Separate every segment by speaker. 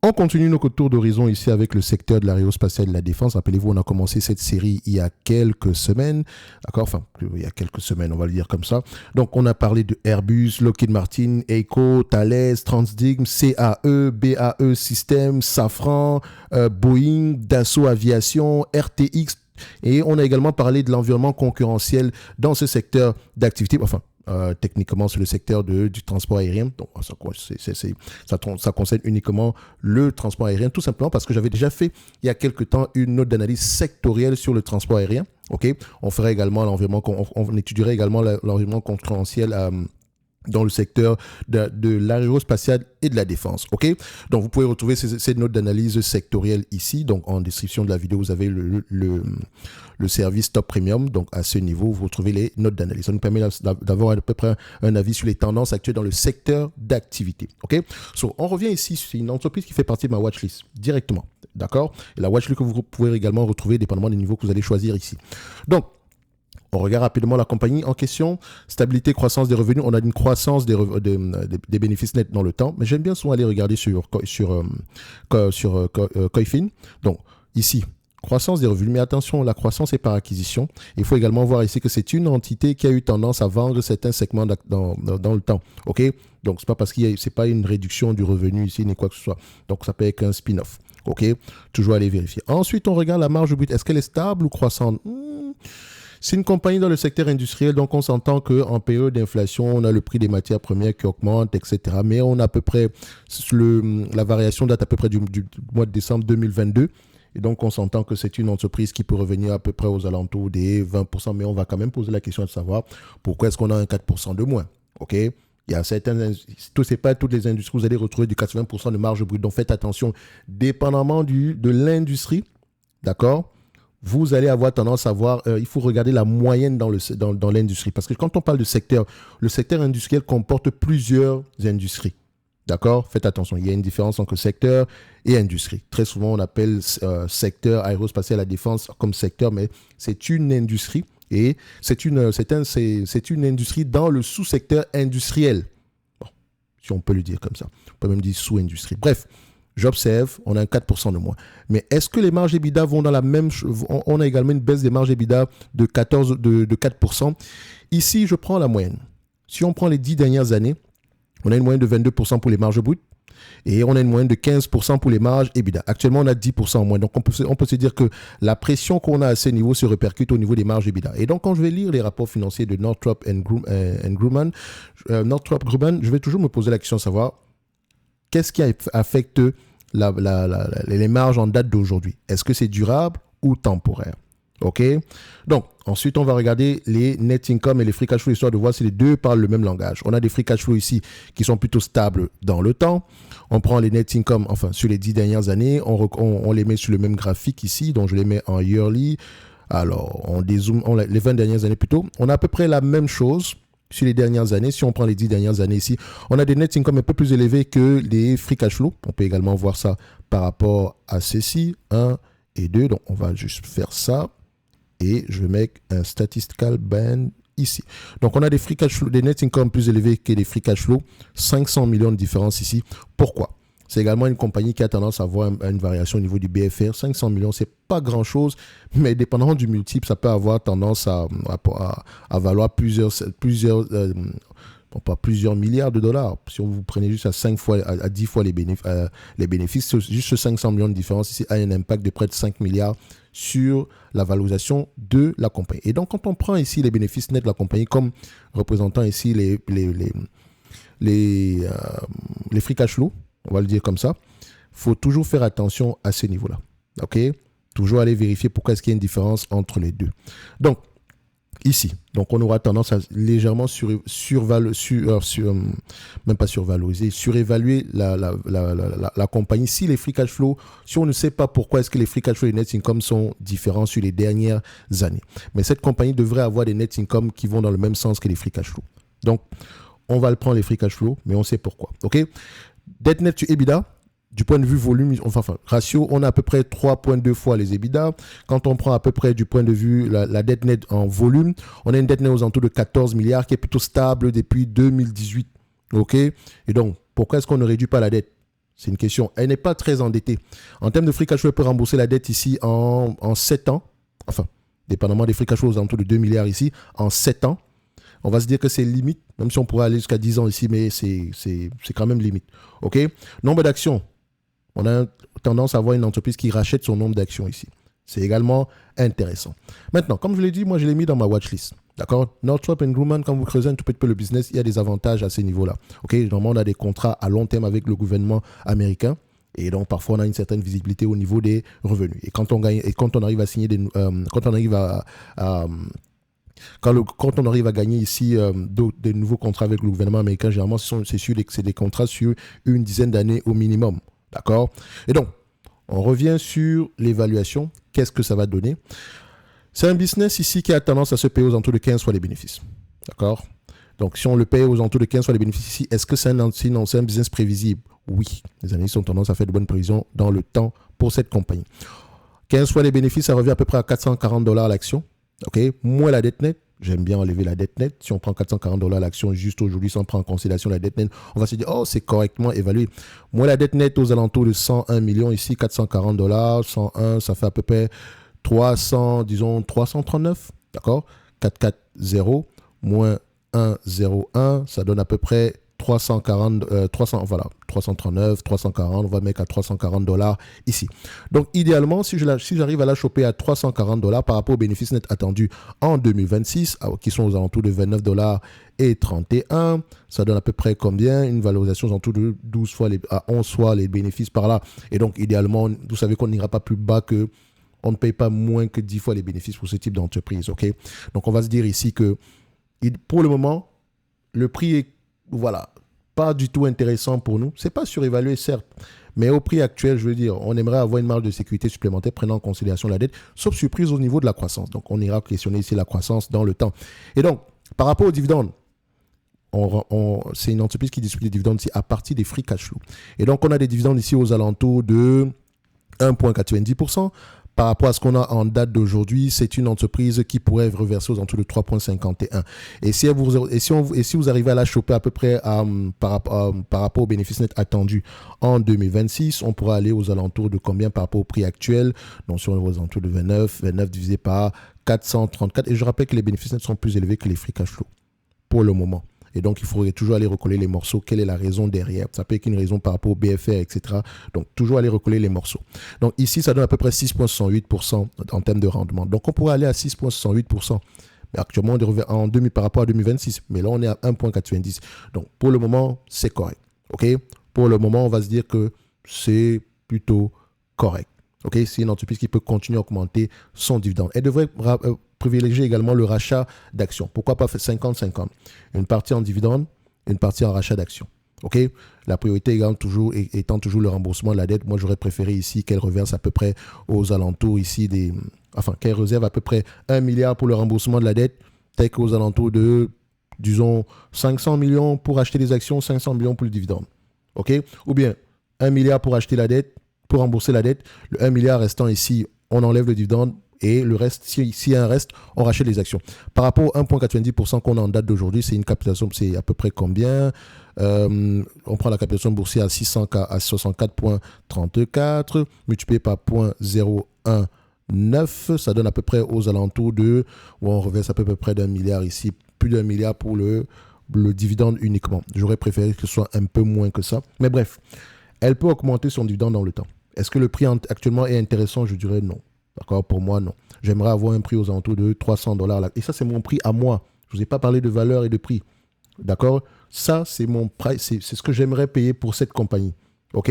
Speaker 1: On continue notre tour d'horizon ici avec le secteur de l'aérospatiale et de la défense. Rappelez-vous, on a commencé cette série il y a quelques semaines. D'accord, enfin, il y a quelques semaines, on va le dire comme ça. Donc, on a parlé de Airbus, Lockheed Martin, Echo, Thales, Transdigm, CAE, BAE Systems, Safran, Boeing, Dassault Aviation, RTX. Et on a également parlé de l'environnement concurrentiel dans ce secteur d'activité. Enfin, techniquement, c'est le secteur du transport aérien. Donc, ça concerne uniquement le transport aérien, tout simplement parce que j'avais déjà fait il y a quelques temps une note d'analyse sectorielle sur le transport aérien. Okay, on ferait également l'environnement, on étudierait également l'environnement concurrentiel dans le secteur de l'aérospatiale et de la défense. Okay, donc, vous pouvez retrouver ces notes d'analyse sectorielle ici. Donc, en description de la vidéo, vous avez le service Top Premium. Donc, à ce niveau, vous retrouvez les notes d'analyse. Ça nous permet d'avoir à peu près un avis sur les tendances actuelles dans le secteur d'activité. OK? On revient ici sur une entreprise qui fait partie de ma watchlist directement. D'accord? Et la watchlist que vous pouvez également retrouver dépendamment des niveaux que vous allez choisir ici. Donc, on regarde rapidement la compagnie en question. Stabilité, croissance des revenus. On a une croissance des bénéfices nets dans le temps. Mais j'aime bien souvent aller regarder sur Coifin. Donc, ici, croissance des revenus. Mais attention, la croissance est par acquisition. Il faut également voir ici que c'est une entité qui a eu tendance à vendre certains segments dans le temps. OK? Donc, ce n'est pas parce que ce n'est pas une réduction du revenu ici ni quoi que ce soit. Donc, ça peut être qu'un spin-off. OK? Toujours aller vérifier. Ensuite, on regarde la marge brute. Est-ce qu'elle est stable ou croissante? C'est une compagnie dans le secteur industriel, donc on s'entend qu'en période d'inflation, on a le prix des matières premières qui augmente, etc. Mais on a à peu près, la variation date à peu près du mois de décembre 2022. Et donc, on s'entend que c'est une entreprise qui peut revenir à peu près aux alentours des 20%. Mais on va quand même poser la question de savoir pourquoi est-ce qu'on a un 4% de moins. OK? Il y a certaines, c'est pas toutes les industries, vous allez retrouver du 80% de marge brute. Donc, faites attention, dépendamment de l'industrie, d'accord? Vous allez avoir tendance à voir, il faut regarder la moyenne dans l'industrie. Parce que quand on parle de secteur, le secteur industriel comporte plusieurs industries. D'accord? Faites attention, il y a une différence entre secteur et industrie. Très souvent, on appelle secteur aérospatial à la défense comme secteur, mais c'est une industrie et c'est une industrie dans le sous-secteur industriel. Bon, si on peut le dire comme ça. On peut même dire sous-industrie. Bref. J'observe, on a un 4% de moins. Mais est-ce que les marges EBITDA vont dans la même chose? On a également une baisse des marges EBITDA de 4%. Ici, je prends la moyenne. Si on prend les 10 dernières années, on a une moyenne de 22% pour les marges brutes et on a une moyenne de 15% pour les marges EBITDA. Actuellement, on a 10% en moins. Donc, on peut se dire que la pression qu'on a à ce niveau se répercute au niveau des marges EBITDA. Et donc, quand je vais lire les rapports financiers de Northrop Grumman, je vais toujours me poser la question de savoir qu'est-ce qui affecte les marges en date d'aujourd'hui? Est-ce que c'est durable ou temporaire? OK? Donc, ensuite, on va regarder les net income et les free cash flow, histoire de voir si les deux parlent le même langage. On a des free cash flow ici qui sont plutôt stables dans le temps. On prend les net income, enfin, sur les 10 dernières années. On les met sur le même graphique ici, donc je les mets en yearly. Alors, on dézoome, les 20 dernières années plutôt. On a à peu près la même chose sur les dernières années. Si on prend les 10 dernières années ici, on a des net income un peu plus élevés que les free cash flow. On peut également voir ça par rapport à ceci, 1 et 2. Donc, on va juste faire ça. Et je vais mettre un statistical band ici. Donc, on a des free cash flow, des net income plus élevés que des free cash flow. 500 millions de différence ici. Pourquoi? C'est également une compagnie qui a tendance à avoir une variation au niveau du BFR. 500 millions, c'est pas grand-chose, mais dépendamment du multiple, ça peut avoir tendance à valoir plusieurs milliards de dollars. Si vous prenez juste à 5 fois, à 10 fois les bénéfices, juste ce 500 millions de différence ici a un impact de près de 5 milliards sur la valorisation de la compagnie. Et donc, quand on prend ici les bénéfices nets de la compagnie comme représentant ici les free cash flow, on va le dire comme ça, il faut toujours faire attention à ce niveau-là. OK? Toujours aller vérifier pourquoi est-ce qu'il y a une différence entre les deux. Donc, ici, donc on aura tendance à légèrement surévaluer la compagnie. Si les free cash flow, si on ne sait pas pourquoi est-ce que les free cash flow et net income sont différents sur les dernières années. Mais cette compagnie devrait avoir des net income qui vont dans le même sens que les free cash flow. Donc, on va le prendre les free cash flow, mais on sait pourquoi. OK? Dette nette sur EBITDA, du point de vue volume, enfin ratio, on a à peu près 3,2 fois les EBITDA. Quand on prend à peu près du point de vue la dette nette en volume, on a une dette nette aux alentours de 14 milliards qui est plutôt stable depuis 2018. OK? Et donc, pourquoi est-ce qu'on ne réduit pas la dette? C'est une question. Elle n'est pas très endettée. En termes de free cash flow, elle peut rembourser la dette ici en 7 ans. Enfin, dépendamment des free cash flow aux alentours de 2 milliards ici, en 7 ans. On va se dire que c'est limite, même si on pourrait aller jusqu'à 10 ans ici, mais c'est quand même limite. OK? Nombre d'actions. On a tendance à voir une entreprise qui rachète son nombre d'actions ici. C'est également intéressant. Maintenant, comme je l'ai dit, moi, je l'ai mis dans ma watchlist. D'accord? Northrop Grumman, quand vous creusez un tout petit peu le business, il y a des avantages à ces niveaux-là. OK? Normalement, on a des contrats à long terme avec le gouvernement américain. Et donc, parfois, on a une certaine visibilité au niveau des revenus. Et quand on arrive à signer quand on arrive à gagner ici des nouveaux contrats avec le gouvernement américain, généralement, c'est des contrats sur une dizaine d'années au minimum. D'accord? Et donc, on revient sur l'évaluation. Qu'est-ce que ça va donner? C'est un business ici qui a tendance à se payer aux alentours de 15 fois les bénéfices. D'accord? Donc, si on le paye aux alentours de 15 fois les bénéfices ici, est-ce que c'est un business prévisible? Oui. Les analystes ont tendance à faire de bonnes prévisions dans le temps pour cette compagnie. 15 fois les bénéfices, ça revient à peu près à $440 l'action. OK? Moins la dette nette. J'aime bien enlever la dette nette. Si on prend $440 l'action juste aujourd'hui, sans prendre en considération la dette nette, on va se dire, oh, c'est correctement évalué. Moins la dette nette aux alentours de 101 millions ici, $440, 101, ça fait à peu près 339, d'accord? 440 moins 101, ça donne à peu près 339, 340, on va mettre à $340 ici. Donc, idéalement, si j'arrive à la choper à $340 par rapport aux bénéfices nets attendus en 2026, qui sont aux alentours de $29,31, ça donne à peu près combien? Une valorisation aux alentours de 12 fois à 11 fois les bénéfices par là. Et donc, idéalement, vous savez qu'on n'ira pas plus bas que, on ne paye pas moins que 10 fois les bénéfices pour ce type d'entreprise. OK? Donc, on va se dire ici que, pour le moment, le prix est, voilà, pas du tout intéressant pour nous. C'est pas surévalué, certes, mais au prix actuel, je veux dire, on aimerait avoir une marge de sécurité supplémentaire prenant en considération la dette, sauf surprise au niveau de la croissance. Donc, on ira questionner ici la croissance dans le temps. Et donc, par rapport aux dividendes, c'est une entreprise qui distribue des dividendes ici à partir des free cash flow. Et donc, on a des dividendes ici aux alentours de 1,90%. Par rapport à ce qu'on a en date d'aujourd'hui, c'est une entreprise qui pourrait reverser aux alentours de 3,51. Et si vous arrivez à la choper à peu près par rapport aux bénéfices nets attendus en 2026, on pourra aller aux alentours de combien par rapport au prix actuel? Donc, si on est aux alentours de 29 divisé par 434. Et je rappelle que les bénéfices nets sont plus élevés que les free cash flow pour le moment. Et donc, il faudrait toujours aller recoller les morceaux. Quelle est la raison derrière? Ça peut être une raison par rapport au BFR, etc. Donc, toujours aller recoller les morceaux. Donc, ici, ça donne à peu près 6,68% en termes de rendement. Donc, on pourrait aller à 6,68%. Mais actuellement, on est par rapport à 2026. Mais là, on est à 1,90. Donc, pour le moment, c'est correct. OK? Pour le moment, on va se dire que c'est plutôt correct. OK? C'est une entreprise qui peut continuer à augmenter son dividende. Elle devrait privilégier également le rachat d'actions. Pourquoi pas faire 50-50? Une partie en dividende, une partie en rachat d'actions. OK? La priorité étant toujours le remboursement de la dette. Moi, j'aurais préféré ici qu'elle reverse à peu près aux alentours ici qu'elle réserve à peu près 1 milliard pour le remboursement de la dette, tel qu'aux alentours de, disons, 500 millions pour acheter des actions, 500 millions pour le dividende. OK? Ou bien 1 milliard pour acheter la dette, pour rembourser la dette. Le 1 milliard restant ici, on enlève le dividende. Et le reste, s'il y a un reste, on rachète les actions. Par rapport au 1,90% qu'on a en date d'aujourd'hui, c'est une capitalisation, c'est à peu près combien? On prend la capitalisation boursière à 64,34, multiplié par 0,019, ça donne à peu près aux alentours de, où on reverse à peu près d'1 milliard ici, plus d'1 milliard pour le dividende uniquement. J'aurais préféré que ce soit un peu moins que ça. Mais bref, elle peut augmenter son dividende dans le temps. Est-ce que le prix actuellement est intéressant? Je dirais non. D'accord? Pour moi, non. J'aimerais avoir un prix aux alentours de $300. Et ça, c'est mon prix à moi. Je ne vous ai pas parlé de valeur et de prix. D'accord? Ça, c'est mon prix. C'est ce que j'aimerais payer pour cette compagnie. OK?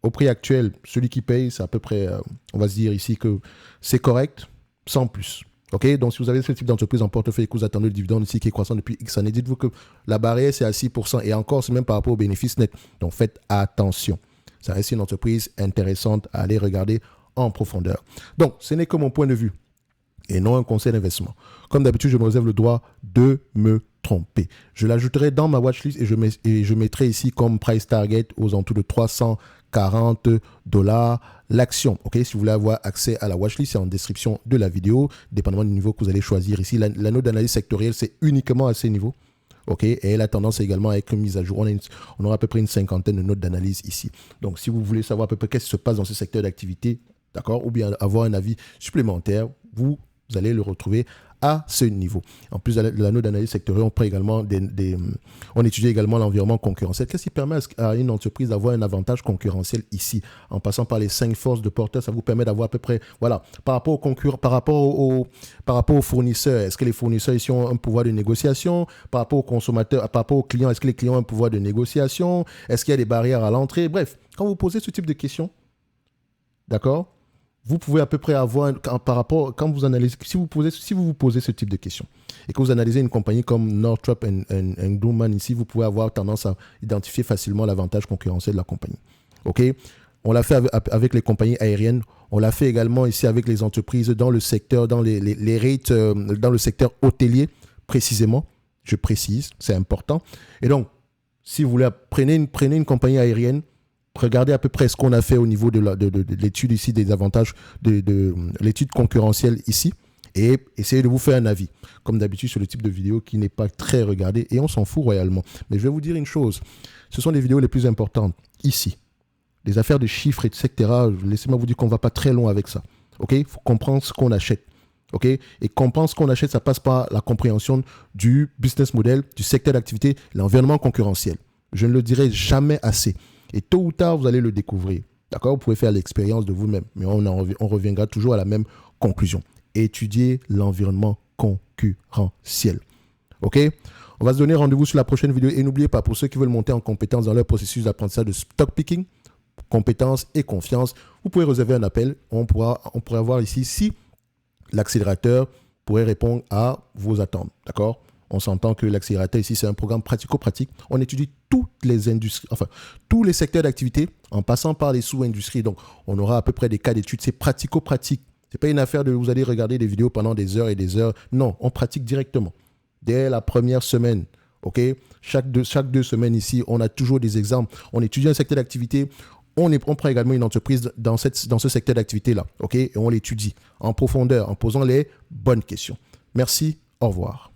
Speaker 1: Au prix actuel, celui qui paye, c'est à peu près, on va se dire ici que c'est correct, sans plus. OK? Donc, si vous avez ce type d'entreprise en portefeuille et que vous attendez le dividende ici qui est croissant depuis X années, dites-vous que la barrière, c'est à 6%. Et encore, c'est même par rapport aux bénéfices nets. Donc, faites attention. Ça reste une entreprise intéressante à aller regarder en profondeur. Donc, ce n'est que mon point de vue et non un conseil d'investissement. Comme d'habitude, je me réserve le droit de me tromper. Je l'ajouterai dans ma watchlist et je mettrai ici comme price target aux alentours de $340 l'action. OK? Si vous voulez avoir accès à la watchlist, c'est en description de la vidéo, dépendamment du niveau que vous allez choisir ici. L'anneau d'analyse sectorielle, c'est uniquement à ces niveaux. OK? Et la tendance également à être mise à jour. On aura à peu près une cinquantaine de notes d'analyse ici. Donc, si vous voulez savoir à peu près qu'est-ce qui se passe dans ce secteur d'activité, d'accord, ou bien avoir un avis supplémentaire, vous allez le retrouver à ce niveau. En plus de la note d'analyse sectorielle, on prend également on étudie également l'environnement concurrentiel. Qu'est-ce qui permet à une entreprise d'avoir un avantage concurrentiel ici? En passant par les 5 forces de porteurs, ça vous permet d'avoir à peu près, voilà, par rapport aux concurrents, par rapport aux fournisseurs, est-ce que les fournisseurs ici ont un pouvoir de négociation? Par rapport aux consommateurs, par rapport aux clients, est-ce que les clients ont un pouvoir de négociation? Est-ce qu'il y a des barrières à l'entrée? Bref, quand vous posez ce type de questions, d'accord, vous pouvez à peu près avoir, par rapport, quand vous analysez, si vous vous posez ce type de questions et que vous analysez une compagnie comme Northrop Grumman ici, vous pouvez avoir tendance à identifier facilement l'avantage concurrentiel de la compagnie. OK? On l'a fait avec les compagnies aériennes. On l'a fait également ici avec les entreprises dans le secteur, dans les rates, dans le secteur hôtelier, précisément. Je précise, c'est important. Et donc, si vous voulez, prenez une compagnie aérienne, regardez à peu près ce qu'on a fait au niveau de l'étude ici, des avantages de l'étude concurrentielle ici, et essayez de vous faire un avis. Comme d'habitude sur le type de vidéo qui n'est pas très regardé, et on s'en fout royalement. Mais je vais vous dire une chose, ce sont les vidéos les plus importantes ici. Les affaires de chiffres, etc. Laissez-moi vous dire qu'on ne va pas très loin avec ça. OK? Il faut comprendre ce qu'on achète. OK? Et comprendre ce qu'on achète, ça passe par la compréhension du business model, du secteur d'activité, l'environnement concurrentiel. Je ne le dirai jamais assez. Et tôt ou tard, vous allez le découvrir. D'accord? Vous pouvez faire l'expérience de vous-même. Mais on reviendra toujours à la même conclusion. Étudier l'environnement concurrentiel. OK? On va se donner rendez-vous sur la prochaine vidéo. Et n'oubliez pas, pour ceux qui veulent monter en compétence dans leur processus d'apprentissage de stock picking, compétences et confiance, vous pouvez réserver un appel. On pourra voir ici si l'accélérateur pourrait répondre à vos attentes. D'accord? On s'entend que l'accélérateur ici, c'est un programme pratico-pratique. On étudie toutes les industries, enfin, tous les secteurs d'activité en passant par les sous-industries. Donc, on aura à peu près des cas d'études. C'est pratico-pratique. Ce n'est pas une affaire de vous allez regarder des vidéos pendant des heures et des heures. Non, on pratique directement. Dès la première semaine, OK? Chaque deux semaines ici, on a toujours des exemples. On étudie un secteur d'activité. On prend également une entreprise dans ce secteur d'activité-là, OK? Et on l'étudie en profondeur, en posant les bonnes questions. Merci, au revoir.